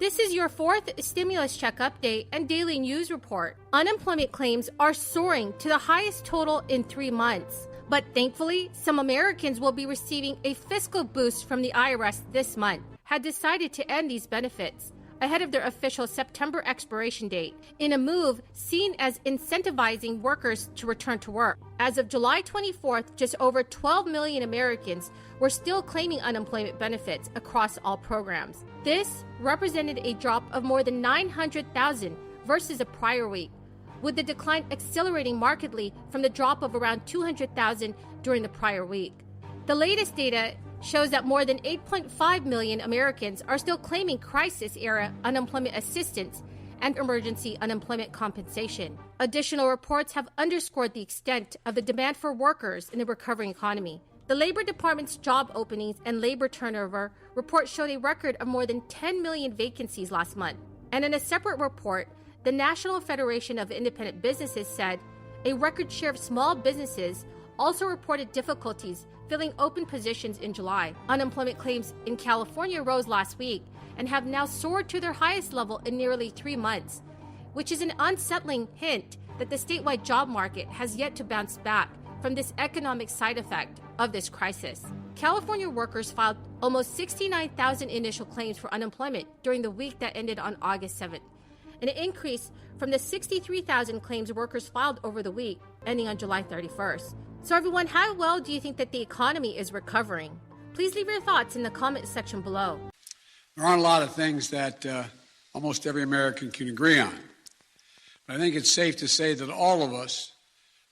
This is your fourth stimulus check update and daily news report. Unemployment claims are soaring to the highest total in 3 months. But thankfully, some Americans will be receiving a fiscal boost from the IRS this month, had decided to end these benefits ahead of their official September expiration date, in a move seen as incentivizing workers to return to work. As of July 24th, just over 12 million Americans were still claiming unemployment benefits across all programs. This represented a drop of more than 900,000 versus the prior week, with the decline accelerating markedly from the drop of around 200,000 during the prior week. The latest data shows that more than 8.5 million Americans are still claiming crisis-era unemployment assistance and emergency unemployment compensation. Additional reports have underscored the extent of the demand for workers in the recovering economy. The Labor Department's job openings and labor turnover report showed a record of more than 10 million vacancies last month. And in a separate report, the National Federation of Independent Businesses said a record share of small businesses also reported difficulties filling open positions in July. Unemployment claims in California rose last week and have now soared to their highest level in nearly 3 months, which is an unsettling hint that the statewide job market has yet to bounce back from this economic side effect of this crisis. California workers filed almost 69,000 initial claims for unemployment during the week that ended on August 7th, an increase from the 63,000 claims workers filed over the week ending on July 31st. So everyone, how well do you think that the economy is recovering? Please leave your thoughts in the comment section below. There aren't a lot of things that almost every American can agree on. But I think it's safe to say that all of us,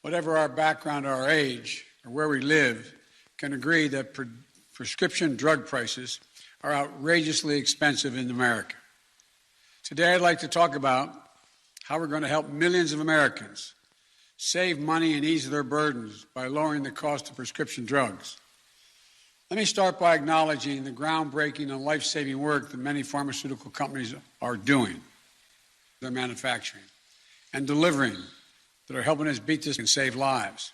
whatever our background or our age or where we live, can agree that prescription drug prices are outrageously expensive in America. Today I'd like to talk about how we're going to help millions of Americans save money and ease their burdens by lowering the cost of prescription drugs. Let me start by acknowledging the groundbreaking and life-saving work that many pharmaceutical companies are doing. They're manufacturing and delivering that are helping us beat this and save lives.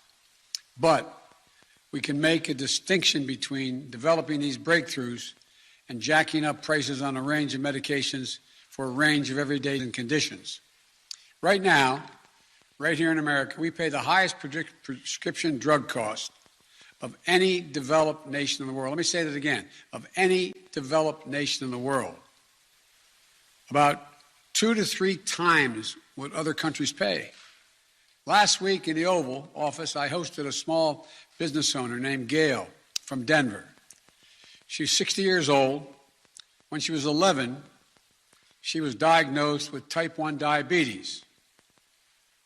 But we can make a distinction between developing these breakthroughs and jacking up prices on a range of medications for a range of everyday conditions. Right now, right here in America, we pay the highest prescription drug cost of any developed nation in the world. Let me say that again, of any developed nation in the world. About 2 to 3 times what other countries pay. Last week in the Oval Office, I hosted a small business owner named Gail from Denver. She's 60 years old. When she was 11, she was diagnosed with type 1 diabetes.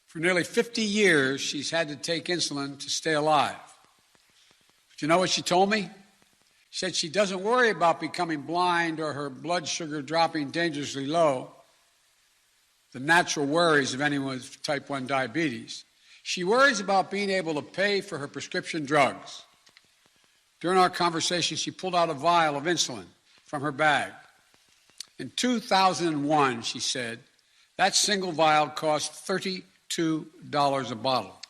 For nearly 50 years, she's had to take insulin to stay alive. But you know what she told me? She said she doesn't worry about becoming blind or her blood sugar dropping dangerously low, the natural worries of anyone with type 1 diabetes. She worries about being able to pay for her prescription drugs. During our conversation, she pulled out a vial of insulin from her bag. In 2001, she said, that single vial cost $32 a bottle.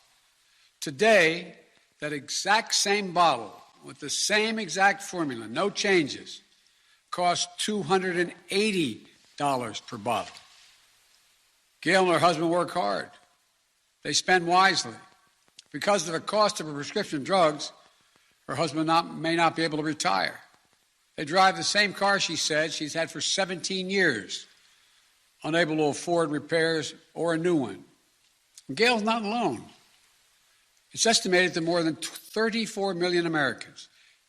Today, that exact same bottle with the same exact formula, no changes, costs $280 per bottle. Gail and her husband work hard. They spend wisely. Because of the cost of her prescription drugs, her husband may not be able to retire. They drive the same car, she said, she's had for 17 years, unable to afford repairs or a new one. And Gail's not alone. It's estimated that more than 34 million Americans,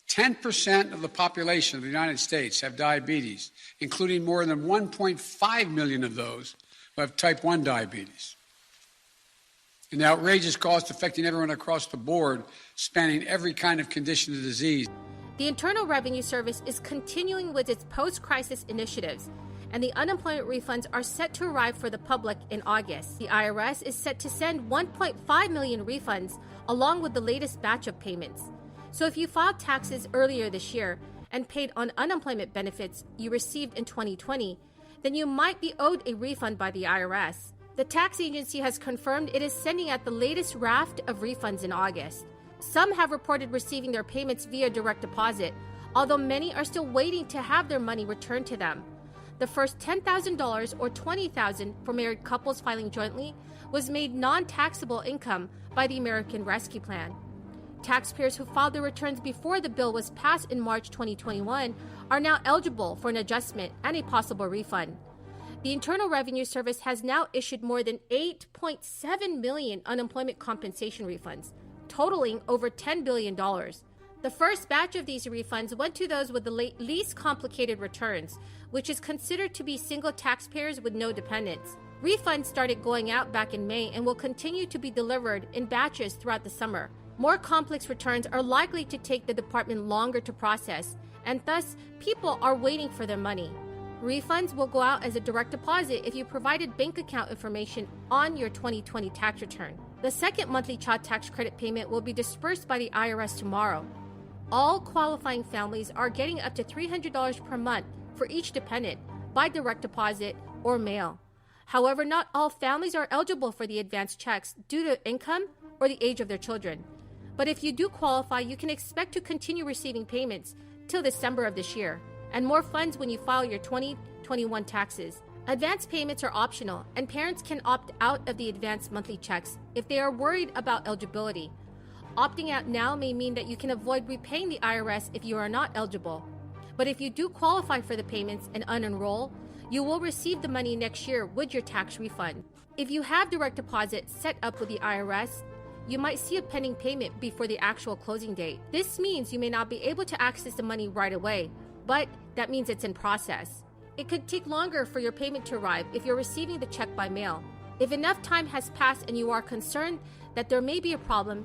10% of the population of the United States, have diabetes, including more than 1.5 million of those who have type 1 diabetes. And the outrageous cost affecting everyone across the board, spanning every kind of condition of disease. The Internal Revenue Service is continuing with its post-crisis initiatives, and the unemployment refunds are set to arrive for the public in August. The IRS is set to send 1.5 million refunds along with the latest batch of payments. So if you filed taxes earlier this year and paid on unemployment benefits you received in 2020, then you might be owed a refund by the IRS. The tax agency has confirmed it is sending out the latest raft of refunds in August. Some have reported receiving their payments via direct deposit, although many are still waiting to have their money returned to them. The first $10,000 or $20,000 for married couples filing jointly was made non-taxable income by the American Rescue Plan. Taxpayers who filed their returns before the bill was passed in March 2021 are now eligible for an adjustment and a possible refund. The Internal Revenue Service has now issued more than 8.7 million unemployment compensation refunds, totaling over $10 billion. The first batch of these refunds went to those with the least complicated returns, which is considered to be single taxpayers with no dependents. Refunds started going out back in May and will continue to be delivered in batches throughout the summer. More complex returns are likely to take the department longer to process, and thus people are waiting for their money. Refunds will go out as a direct deposit if you provided bank account information on your 2020 tax return. The second monthly child tax credit payment will be dispersed by the IRS tomorrow. All qualifying families are getting up to $300 per month for each dependent by direct deposit or mail. However, not all families are eligible for the advanced checks due to income or the age of their children. But if you do qualify, you can expect to continue receiving payments till December of this year, and more funds when you file your 2021 taxes. Advance payments are optional, and parents can opt out of the advanced monthly checks if they are worried about eligibility. Opting out now may mean that you can avoid repaying the IRS if you are not eligible. But if you do qualify for the payments and unenroll, you will receive the money next year with your tax refund. If you have direct deposit set up with the IRS, you might see a pending payment before the actual closing date. This means you may not be able to access the money right away, but that means it's in process. It could take longer for your payment to arrive if you're receiving the check by mail. If enough time has passed and you are concerned that there may be a problem,